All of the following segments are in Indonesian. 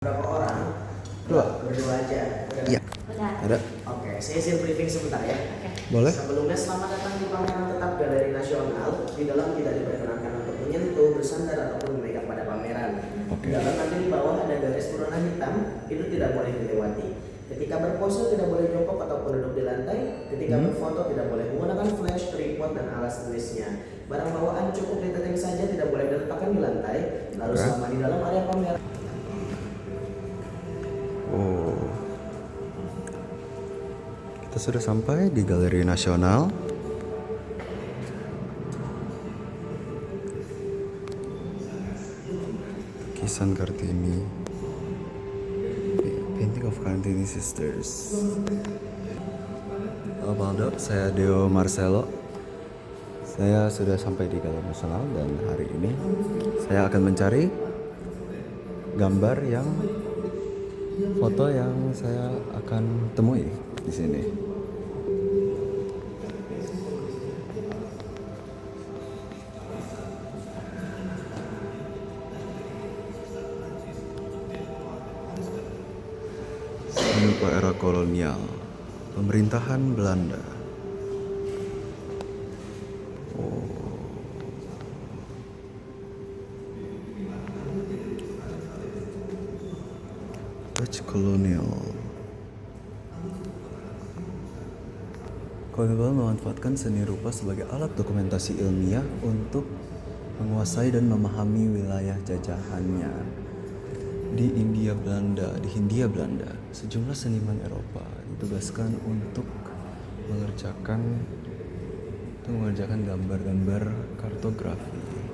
Berapa orang? Dua. Berdua aja. Iya. Ada. Oke, saya izin briefing sebentar ya. Boleh. Sebelumnya selamat datang di pameran tetap Galeri Nasional. Di dalam tidak diperkenankan untuk menyentuh, bersandar ataupun memegang pada pameran. Di dalam nanti di bawah ada garis berwarna hitam, itu tidak boleh dilewati. Ketika berpose tidak boleh jongkok ataupun duduk di lantai. Ketika berfoto tidak boleh menggunakan flash, tripod dan alas tulisnya. Barang bawaan cukup diteteng saja, tidak boleh diletakkan di lantai. Lalu selama di dalam area pameran. Oh. Kita sudah sampai di Galeri Nasional. Lukisan Kartini. Painting of Kartini Sisters. Halo Baldo, saya Deo Marcelo. Saya sudah sampai di Galeri Nasional dan hari ini saya akan mencari gambar foto yang saya akan temui di sini. Seni era kolonial, pemerintahan Belanda. Dutch Colonial. Kolonial memanfaatkan seni rupa sebagai alat dokumentasi ilmiah untuk menguasai dan memahami wilayah jajahannya. Di Hindia Belanda, sejumlah seniman Eropa ditugaskan untuk mengerjakan gambar-gambar kartografi.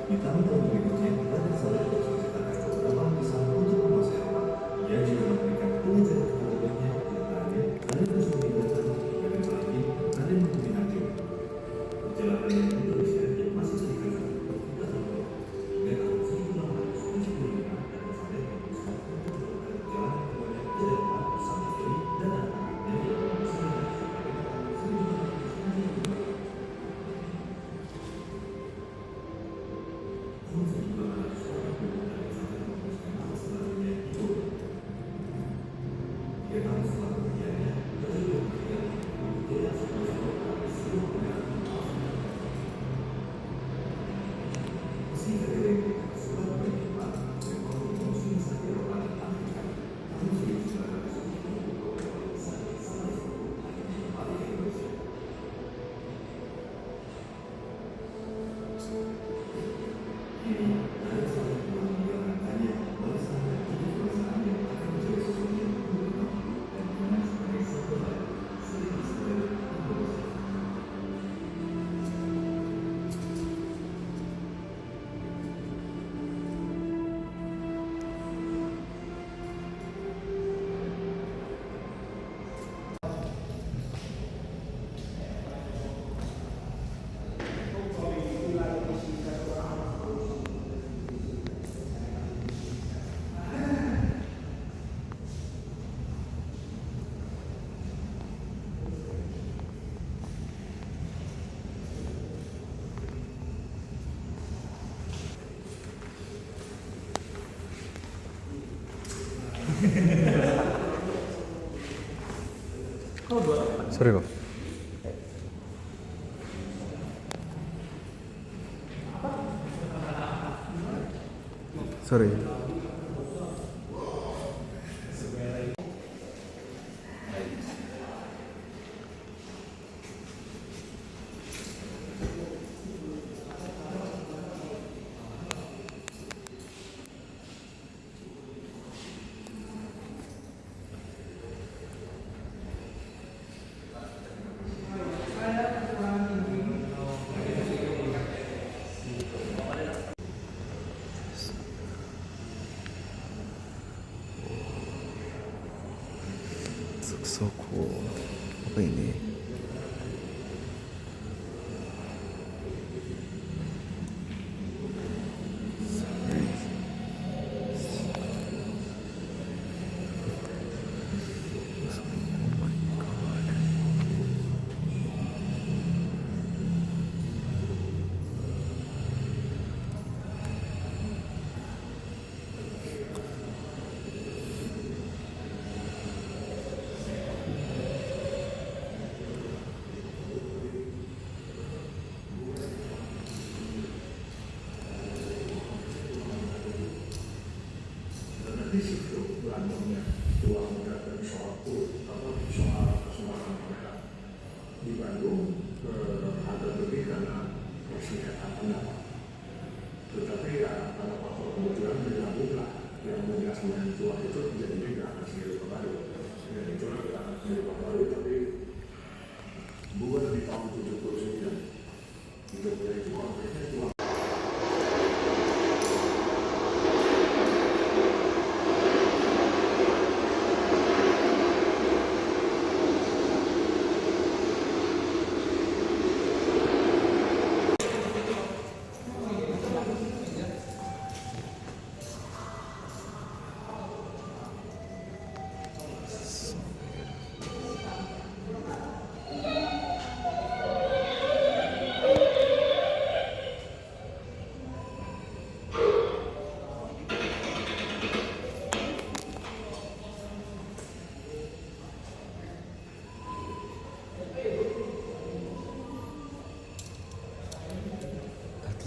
Di tahun-tahun berikutnya, banyak saudara menciptakan beberapa lukisan untuk pemasaran. Ia juga memberikan pengajaran kepada banyak diantaranya ada yang bersembunyi datang, ada yang lagi, ada yang mengkombinasi. Perjalanan yang Indonesia yang masih terikat kita tahu hingga tahun 1875 dan sampai memutuskan untuk melakukan perjalanan ke banyak daerah bersama istri dan anak-anaknya yang bersama pada tahun 1895. Sorry kok. Sorry. So cool. Apa ini? Di situ berantemnya dua muda dan soal keselamatan mereka di Bandung agak lebih karena persengketaan pendapat. Tetapi ya karena faktor kebetulan bergabung lah yang menjelaskan yang tua itu jadi juga akan sendiri baru. Dan itulah kita akan sendiri baru tapi bukan di tahun 79 itu konfliknya tua.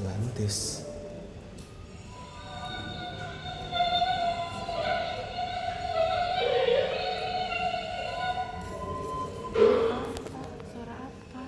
Atlantis. Suara apa?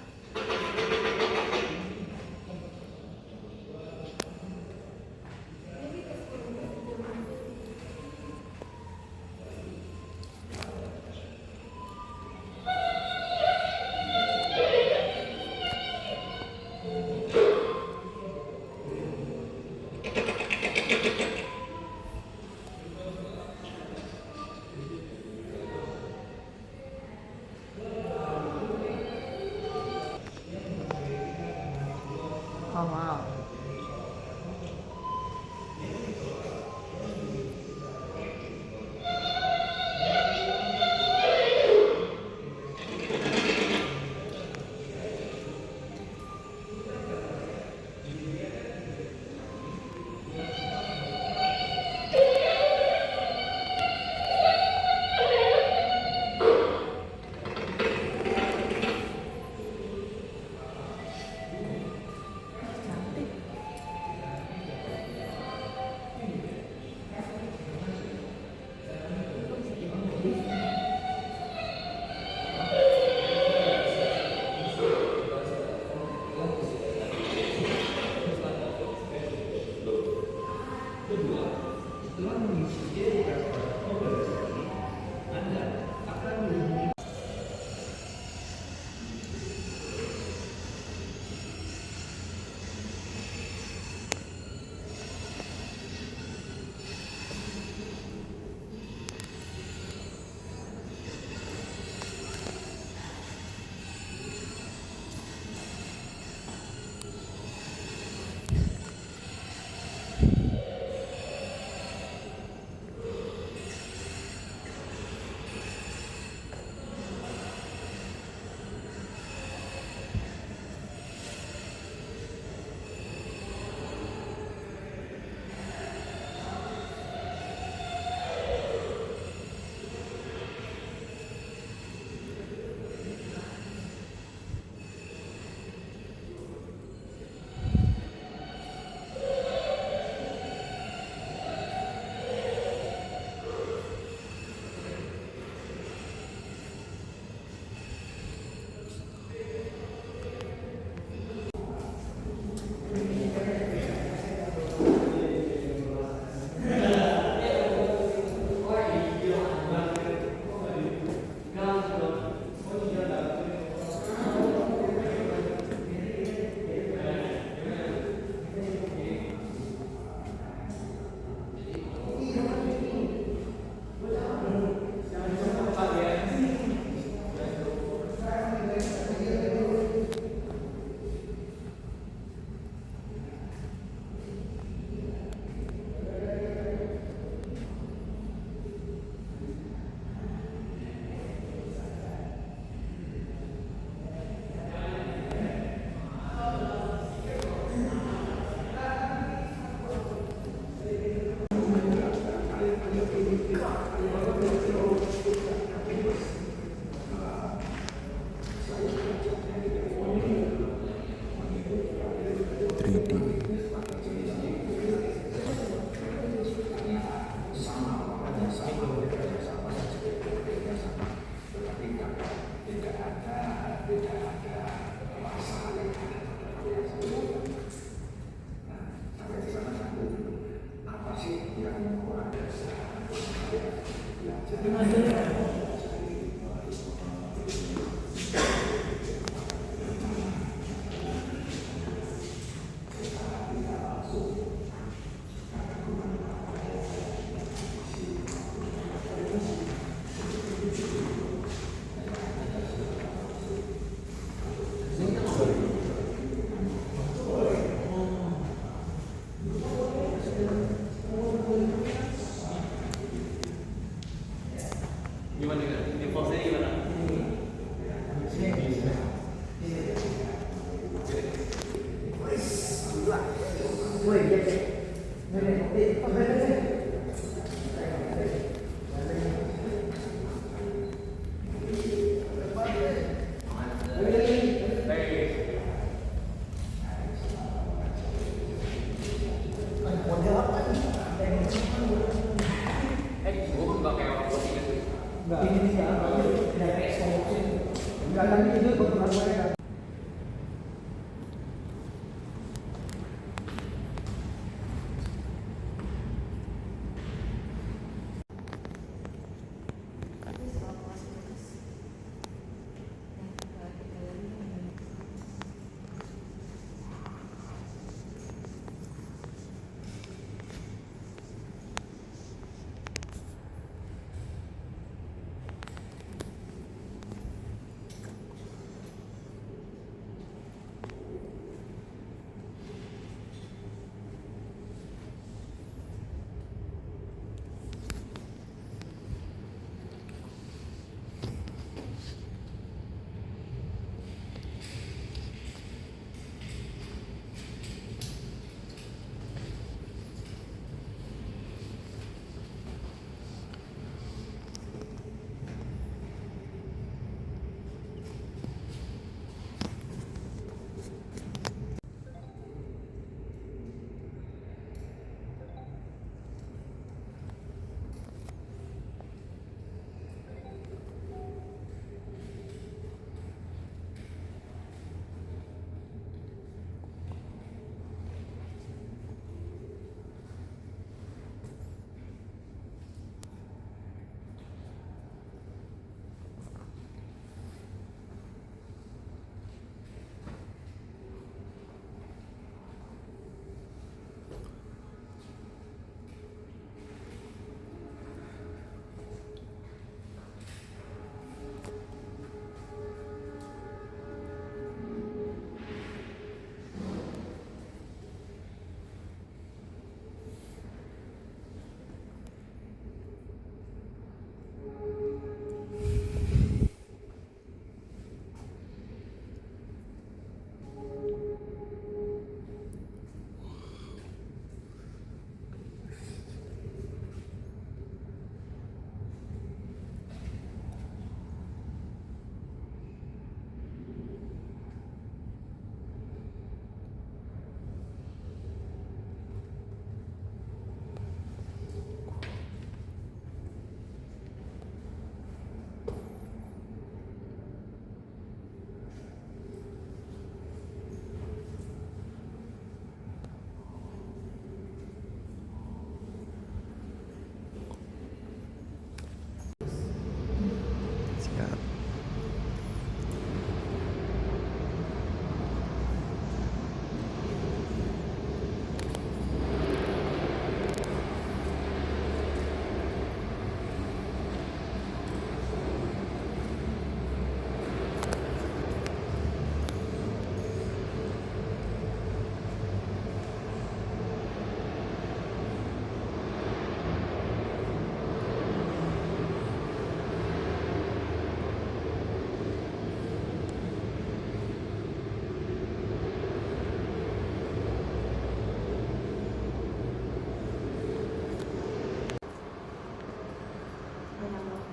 banyak loh.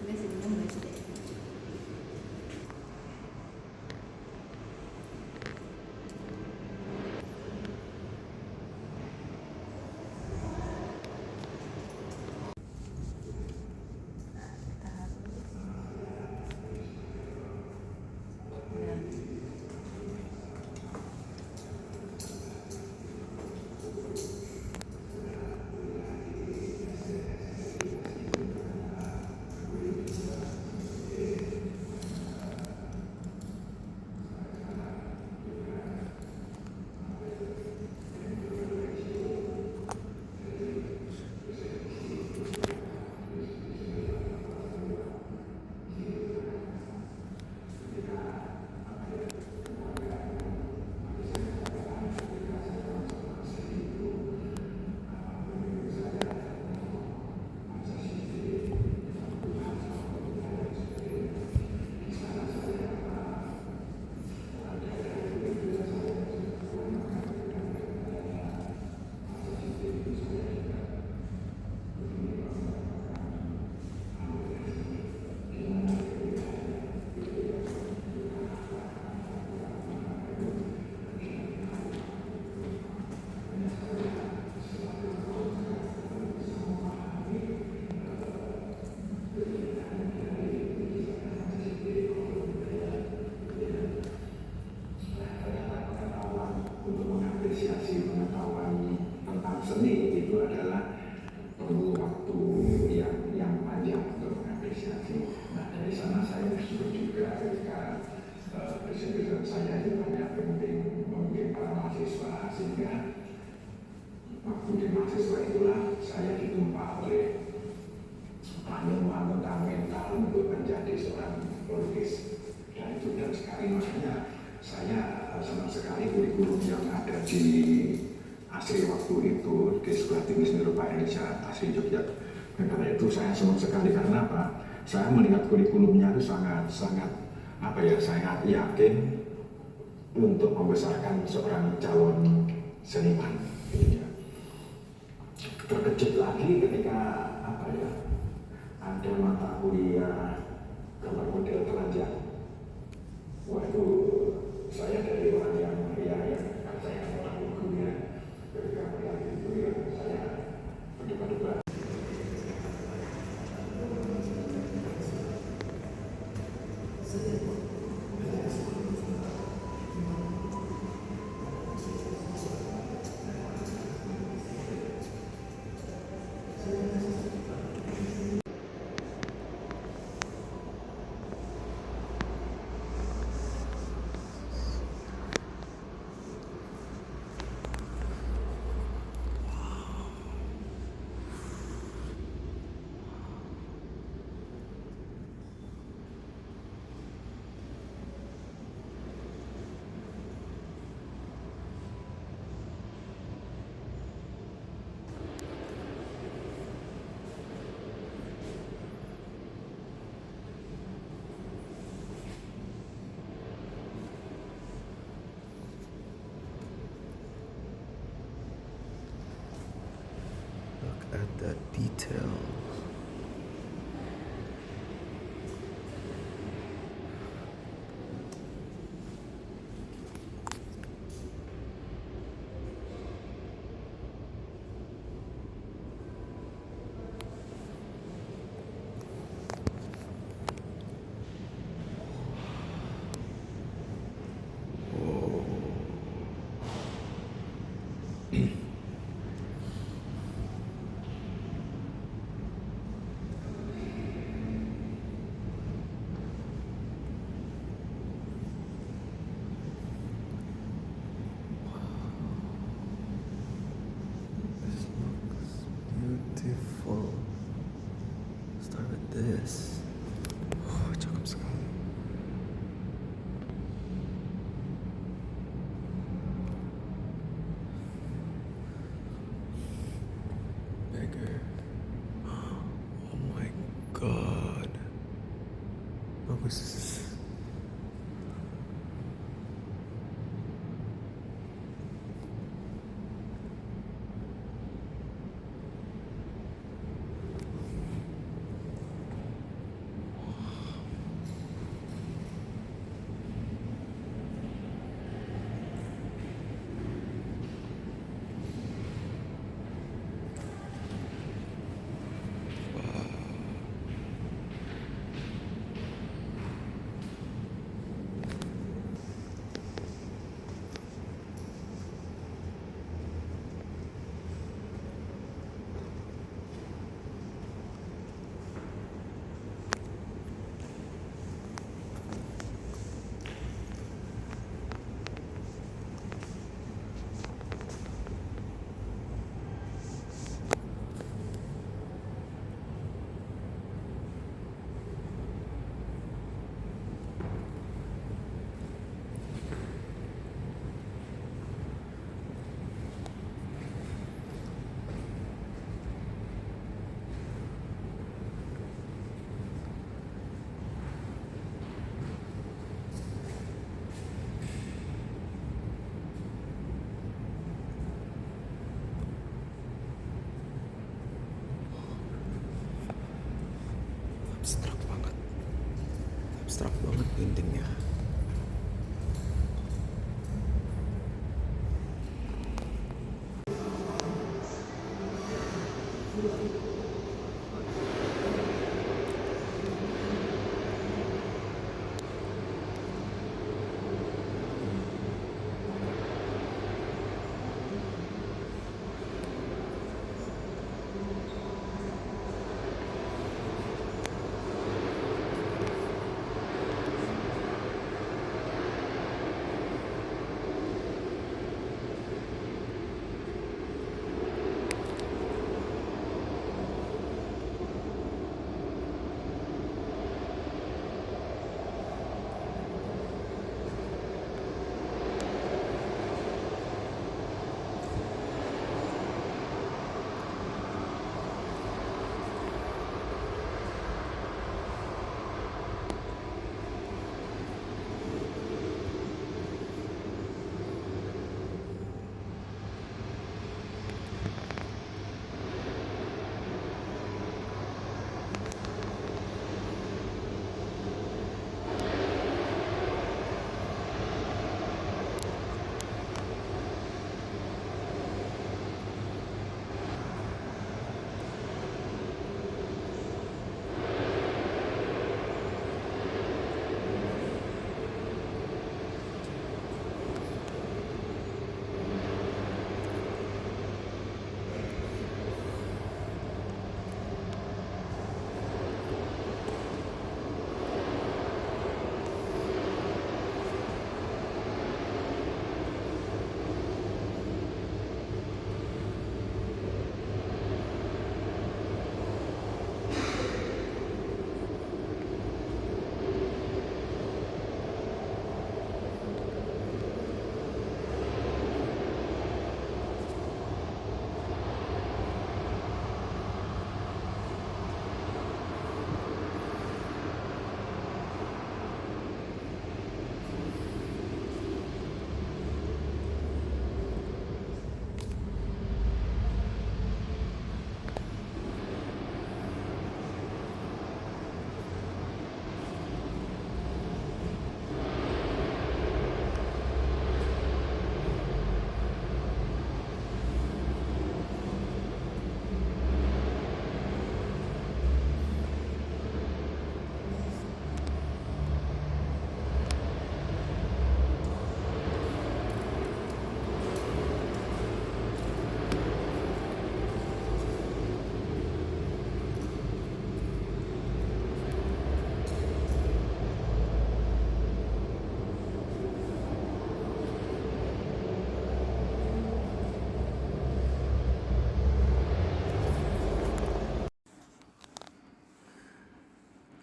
Ini sininya mulai sedih. Untuk mengapresiasi pengetahuan tentang seni itu adalah perlu waktu yang panjang untuk mengapresiasi. Nah dari sana saya bersyukur juga ketika dosen-dosen saya itu banyak penting memimpin para mahasiswa, sehingga waktu di mahasiswa itulah saya ditumpa oleh penyuluhan tentang mental untuk menjadi seorang pelukis. Dan itu benar sekali, makanya saya senang sekali kurikulum yang ada di ASRI waktu itu, di Sekolah Tinggi Seni Rupa Indonesia ASRI Jogja. Dan karena itu saya senang sekali, karena apa? Saya melihat kurikulumnya itu sangat yakin untuk membesarkan seorang calon seniman. Terkejut lagi ketika ada mata kuliah gambar model telanjang. Wah itu saya dari orang yang saya orang gurunya, ketika melihat itu saya berdebat-debat. Look at that detail. This looks beautiful. Start with this. Oh, cakep sekali. Bigger. Oh my god. Bagus. Abstrak banget paintingnya.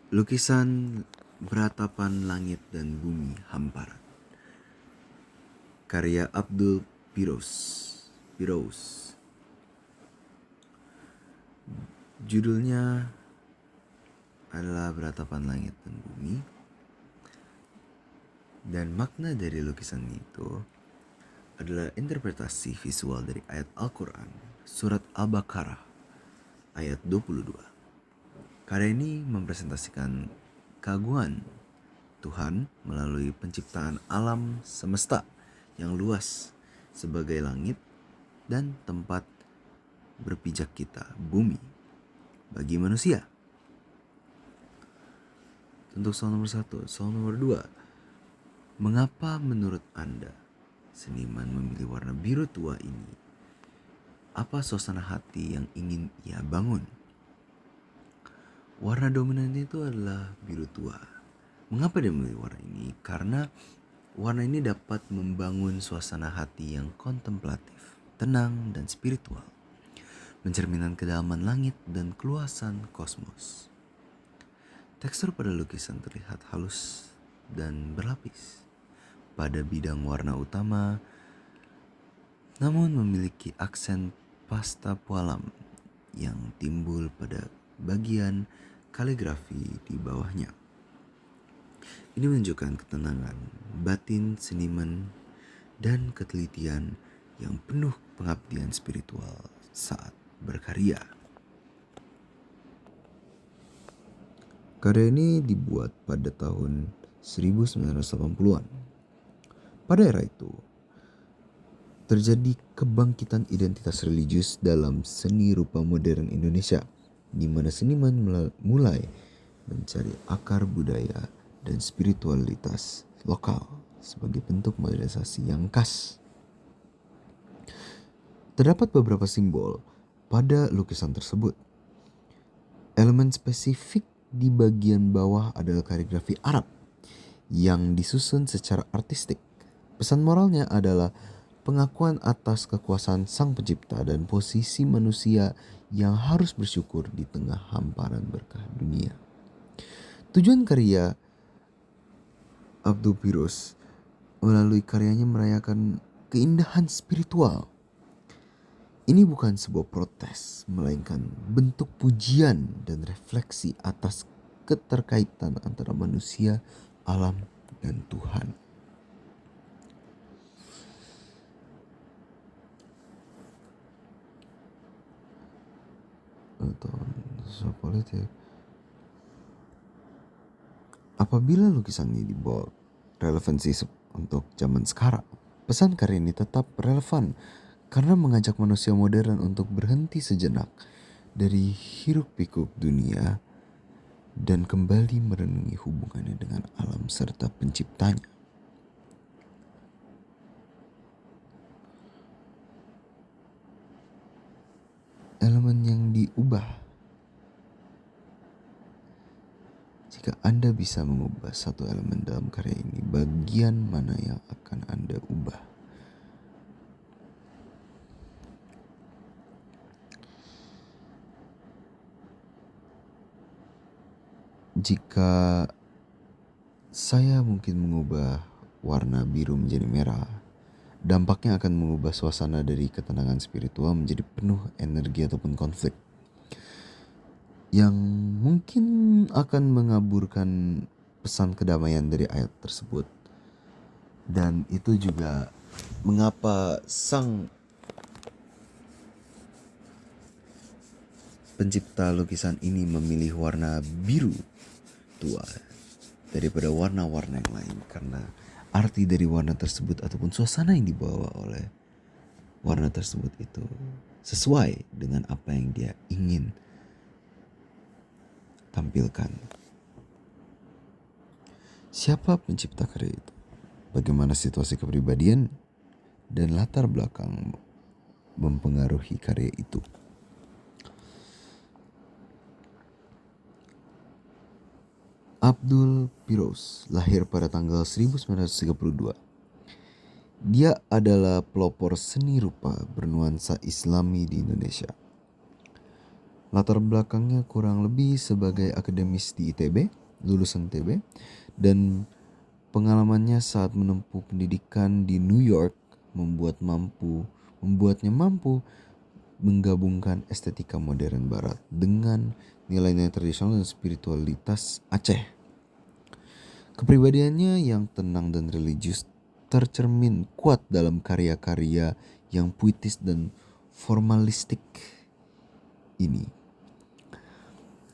Lukisan Beratapan Langit dan Bumi Hamparan, karya Abdul Pirouz. Judulnya adalah Beratapan Langit dan Bumi, dan makna dari lukisan itu adalah interpretasi visual dari ayat Al-Quran, surat Al-Baqarah ayat 22. Karya ini mempresentasikan keagungan Tuhan melalui penciptaan alam semesta yang luas sebagai langit dan tempat berpijak kita, bumi, bagi manusia. Untuk soal nomor 1. Soal nomor 2. Mengapa menurut Anda seniman memilih warna biru tua ini? Apa suasana hati yang ingin ia bangun? Warna dominan itu adalah biru tua. Mengapa dia memilih warna ini? Karena warna ini dapat membangun suasana hati yang kontemplatif, tenang, dan spiritual, mencerminkan kedalaman langit dan keluasan kosmos. Tekstur pada lukisan terlihat halus dan berlapis pada bidang warna utama, namun memiliki aksen pasta pualam yang timbul pada bagian kaligrafi di bawahnya. Ini menunjukkan ketenangan batin seniman dan ketelitian yang penuh pengabdian spiritual saat berkarya. Karya ini dibuat pada tahun 1980-an. Pada era itu, terjadi kebangkitan identitas religius dalam seni rupa modern Indonesia, di mana seniman mulai mencari akar budaya dan spiritualitas lokal sebagai bentuk modernisasi yang khas. Terdapat beberapa simbol pada lukisan tersebut. Elemen spesifik di bagian bawah adalah kaligrafi Arab yang disusun secara artistik. Pesan moralnya adalah pengakuan atas kekuasaan Sang Pencipta dan posisi manusia yang harus bersyukur di tengah hamparan berkah dunia. Tujuan karya Abdul Pirus melalui karyanya merayakan keindahan spiritual. Ini bukan sebuah protes, melainkan bentuk pujian dan refleksi atas keterkaitan antara manusia, alam, dan Tuhan. Politik. Apabila lukisan ini dibawa relevansi untuk zaman sekarang, pesan karya ini tetap relevan karena mengajak manusia modern untuk berhenti sejenak dari hiruk-pikuk dunia dan kembali merenungi hubungannya dengan alam serta penciptanya. Elemen yang diubah. Jika Anda bisa mengubah satu elemen dalam karya ini, bagian mana yang akan Anda ubah? Jika saya mungkin mengubah warna biru menjadi merah, dampaknya akan mengubah suasana dari ketenangan spiritual menjadi penuh energi ataupun konflik, yang mungkin akan mengaburkan pesan kedamaian dari ayat tersebut. Dan itu juga mengapa Sang Pencipta lukisan ini memilih warna biru tua daripada warna-warna yang lain, karena arti dari warna tersebut ataupun suasana yang dibawa oleh warna tersebut itu sesuai dengan apa yang dia ingin tampilkan. Siapa pencipta karya itu? Bagaimana situasi kepribadian dan latar belakang mempengaruhi karya itu? Abdul Pirus lahir pada tanggal 1932. Dia adalah pelopor seni rupa bernuansa Islami di Indonesia. Latar belakangnya kurang lebih sebagai akademis di ITB, lulusan ITB, dan pengalamannya saat menempuh pendidikan di New York membuatnya mampu menggabungkan estetika modern barat dengan nilai-nilai tradisional dan spiritualitas Aceh. Kepribadiannya yang tenang dan religius tercermin kuat dalam karya-karya yang puitis dan formalistik ini.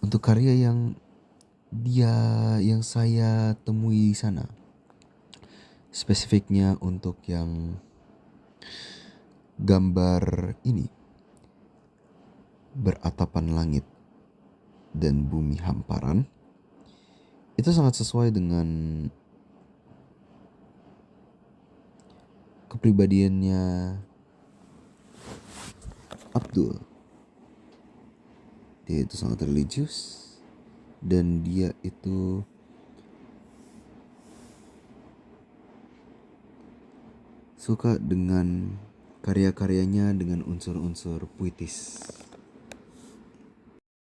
Untuk karya yang saya temui di sana, spesifiknya untuk yang gambar ini, beratapan langit dan bumi hamparan, itu sangat sesuai dengan kepribadiannya Abdul. Dia itu sangat religius dan dia itu suka dengan karya-karyanya dengan unsur-unsur puitis.